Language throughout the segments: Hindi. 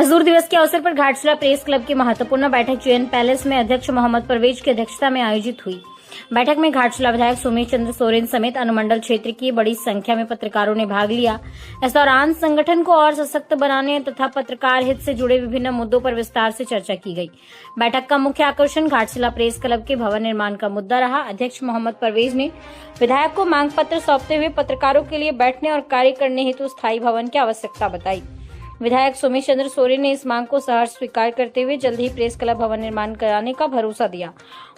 मजदूर दिवस के अवसर पर घाटशिला प्रेस क्लब की महत्वपूर्ण बैठक JN पैलेस में अध्यक्ष मोहम्मद परवेज की अध्यक्षता में आयोजित हुई। बैठक में घाटशिला विधायक सोमेश चंद्र सोरेन समेत अनुमंडल क्षेत्र की बड़ी संख्या में पत्रकारों ने भाग लिया। इस दौरान संगठन को और सशक्त बनाने तथा पत्रकार हित से जुड़े विभिन्न मुद्दों पर विस्तार से चर्चा की गई। बैठक का मुख्य आकर्षण घाटशिला प्रेस क्लब के भवन निर्माण का मुद्दा रहा। अध्यक्ष मोहम्मद परवेज ने विधायक को मांग पत्र सौंपते हुए पत्रकारों के लिए बैठने और कार्य करने हेतु स्थायी भवन की आवश्यकता बताई। विधायक सोमेश चंद्र सोरेन ने इस मांग को सहर्ष स्वीकार करते हुए जल्द ही प्रेस क्लब भवन निर्माण कराने का भरोसा दिया।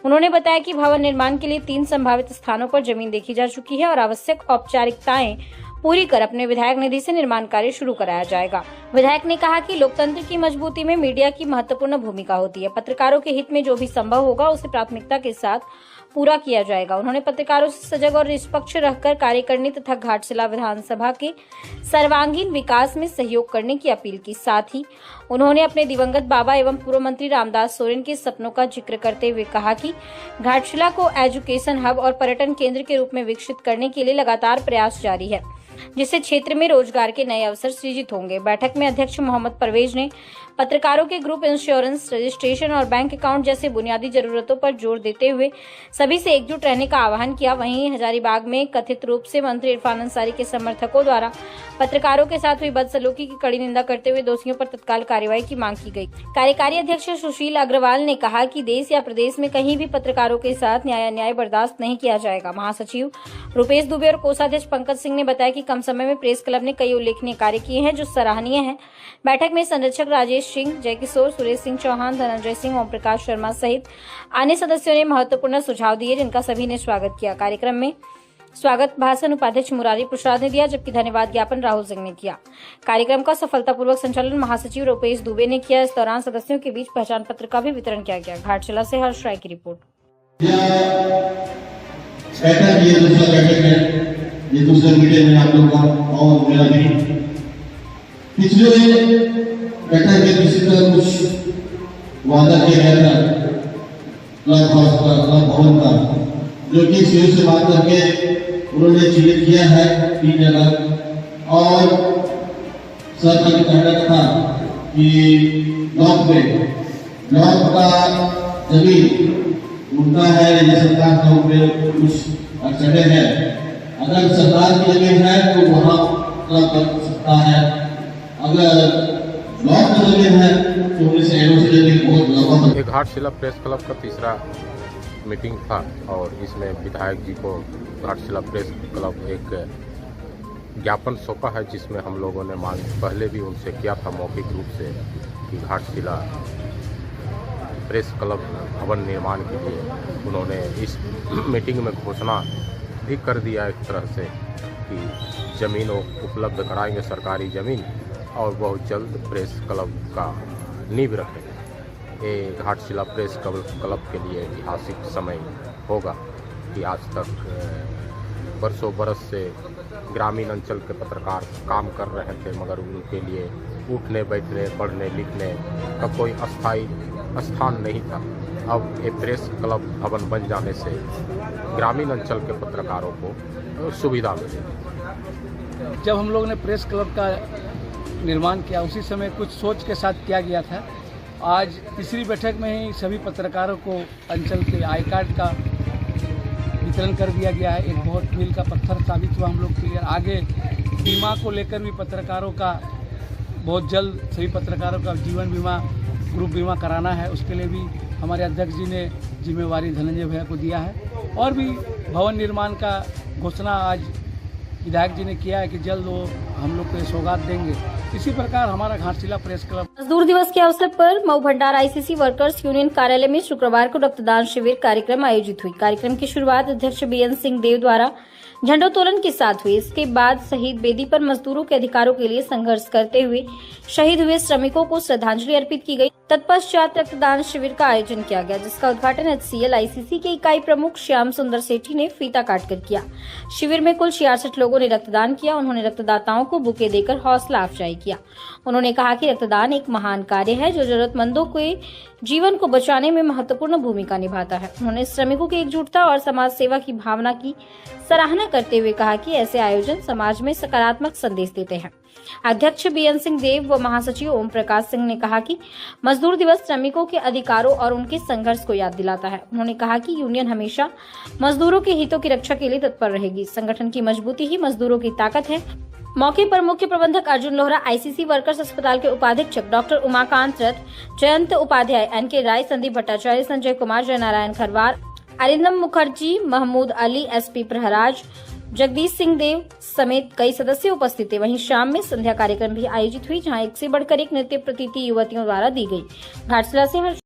उन्होंने बताया कि भवन निर्माण के लिए 3 संभावित स्थानों पर जमीन देखी जा चुकी है और आवश्यक औपचारिकताएं पूरी कर अपने विधायक निधि से निर्माण कार्य शुरू कराया जाएगा। विधायक ने कहा कि लोकतंत्र की मजबूती में मीडिया की महत्वपूर्ण भूमिका होती है। पत्रकारों के हित में जो भी संभव होगा उसे प्राथमिकता के साथ पूरा किया जाएगा। उन्होंने पत्रकारों से सजग और निष्पक्ष रहकर कार्य करने तथा घाटशिला विधानसभा के सर्वांगीण विकास में सहयोग करने की अपील की। साथ ही उन्होंने अपने दिवंगत बाबा एवं पूर्व मंत्री रामदास सोरेन के सपनों का जिक्र करते हुए कहा कि घाटशिला को एजुकेशन हब और पर्यटन केंद्र के रूप में विकसित करने के लिए लगातार प्रयास जारी है, जिससे क्षेत्र में रोजगार के नए अवसर सृजित होंगे। बैठक में अध्यक्ष मोहम्मद परवेज ने पत्रकारों के ग्रुप इंश्योरेंस, रजिस्ट्रेशन और बैंक अकाउंट जैसे बुनियादी जरूरतों पर जोर देते हुए सभी से एकजुट रहने का आह्वान किया। वहीं हजारीबाग में कथित रूप से मंत्री इरफान अंसारी के समर्थकों द्वारा पत्रकारों के साथ हुई बदसलूकी की कड़ी निंदा करते हुए दोषियों पर तत्काल कार्रवाई की मांग की गई। कार्यकारी अध्यक्ष सुशील अग्रवाल ने कहा कि देश या प्रदेश में कहीं भी पत्रकारों के साथ न्याय बर्दाश्त नहीं किया जाएगा। महासचिव रुपेश दुबे और कोषाध्यक्ष पंकज सिंह ने बताया कि कम समय में प्रेस क्लब ने कई उल्लेखनीय कार्य किए हैं जो सराहनीय है। बैठक में संरक्षक राजेश सिंह, जयकिशोर, सुरेश सिंह चौहान, धनंजय सिंह, ओम प्रकाश शर्मा सहित अन्य सदस्यों ने महत्वपूर्ण सुझाव दिए, जिनका सभी ने स्वागत किया। कार्यक्रम में स्वागत भाषण उपाध्यक्ष मुरारी प्रसाद ने दिया, जबकि धन्यवाद ज्ञापन राहुल सिंह ने किया। कार्यक्रम का सफलतापूर्वक संचालन महासचिव रुपेश दुबे ने किया। इस दौरान सदस्यों के बीच पहचान पत्र का भी वितरण किया गया। घाटशिला से हर्ष राय की रिपोर्ट। ये दूसरे मीडिया में आप लोग का और मेरा भी पिछले बैठक में किसी तरह कुछ वादा किया गया था क्लब हाउस का, क्लब भवन का, जो कि सीओ से बात करके उन्होंने चीजें किया है 3 जगह। और सर का कहना था कि ब्लॉक का जमीन उनका है या सरकार का, उनमें कुछ अड़चने हैं। अगर सरकार की जमीन है तो वहाँ क्लब बन सकता है, अगर ब्लॉक की जमीन है तो उनसे जमीन बहुत लंबा। घाटशिला प्रेस क्लब का तीसरा मीटिंग था और इसमें विधायक जी को घाटशिला प्रेस क्लब एक ज्ञापन सौंपा है, जिसमें हम लोगों ने मांग पहले भी उनसे किया था मौखिक रूप से कि घाटशिला प्रेस क्लब भवन निर्माण के लिए उन्होंने इस मीटिंग में घोषणा भी कर दिया एक तरह से कि ज़मीन उपलब्ध कराएंगे, सरकारी ज़मीन, और बहुत जल्द प्रेस क्लब का नींव रखेंगे। ये घाटशिला प्रेस क्लब के लिए ऐतिहासिक समय होगा कि आज तक बरसों बरस से ग्रामीण अंचल के पत्रकार काम कर रहे थे, मगर उनके लिए उठने बैठने पढ़ने लिखने का कोई अस्थायी स्थान नहीं था। अब ये प्रेस क्लब भवन बन जाने से ग्रामीण अंचल के पत्रकारों को सुविधा मिलेगी। जब हम लोगों ने प्रेस क्लब का निर्माण किया उसी समय कुछ सोच के साथ किया गया था। आज तीसरी बैठक में ही सभी पत्रकारों को अंचल के आई कार्ड का वितरण कर दिया गया है। एक बहुत मील का पत्थर साबित हुआ हम लोग के लिए। आगे बीमा को लेकर भी पत्रकारों का बहुत जल्द सभी पत्रकारों का जीवन बीमा, ग्रुप बीमा कराना है, उसके लिए भी हमारे अध्यक्ष जी ने जिम्मेवारी धनंजय भैया को दिया है। और भी भवन निर्माण का घोषणा आज विधायक जी ने किया है कि जल्द वो हम लोग को सौगात देंगे। इसी प्रकार हमारा घाटशिला प्रेस क्लब मजदूर दिवस के अवसर पर मऊ भंडार ICC वर्कर्स यूनियन कार्यालय में शुक्रवार को रक्तदान शिविर कार्यक्रम आयोजित हुई। कार्यक्रम की शुरुआत अध्यक्ष BN सिंह देव द्वारा झंडोत्तोलन के साथ हुई। इसके बाद शहीद बेदी पर मजदूरों के अधिकारों के लिए संघर्ष करते हुए शहीद हुए श्रमिकों को श्रद्धांजलि अर्पित की गई। तत्पश्चात रक्तदान शिविर का आयोजन किया गया, जिसका उद्घाटन HCL ICC के इकाई प्रमुख श्याम सुंदर सेठी ने फीता काटकर किया। शिविर में कुल 66 लोगों ने रक्तदान किया। उन्होंने रक्तदाताओं को बुके देकर हौसला अफजाई किया। उन्होंने कहा कि रक्तदान एक महान कार्य है जो जरूरतमंदों के जीवन को बचाने में महत्वपूर्ण भूमिका निभाता है। उन्होंने श्रमिकों की एकजुटता और समाज सेवा की भावना की सराहना करते हुए कहा कि ऐसे आयोजन समाज में सकारात्मक संदेश देते हैं। अध्यक्ष बीएन सिंह देव व महासचिव ओम प्रकाश सिंह ने कहा कि मजदूर दिवस श्रमिकों के अधिकारों और उनके संघर्ष को याद दिलाता है। उन्होंने कहा कि यूनियन हमेशा मजदूरों के हितों की रक्षा के लिए तत्पर रहेगी। संगठन की मजबूती ही मजदूरों की ताकत है। मौके पर मुख्य प्रबंधक अर्जुन लोहरा, आईसीसी वर्कर्स अस्पताल के उपाधीक्षक डॉक्टर उमाकांत रथ, जयंत उपाध्याय, एनके राय, संदीप भट्टाचार्य, संजय कुमार, जयनारायण खरवार, अरिंदम मुखर्जी, महमूद अली, एसपी प्रहराज, जगदीश सिंह देव समेत कई सदस्य उपस्थित थे। वहीं शाम में संध्या कार्यक्रम भी आयोजित हुई, जहां एक से बढ़कर एक नृत्य प्रतीति युवतियों द्वारा दी गई। घाटशिला से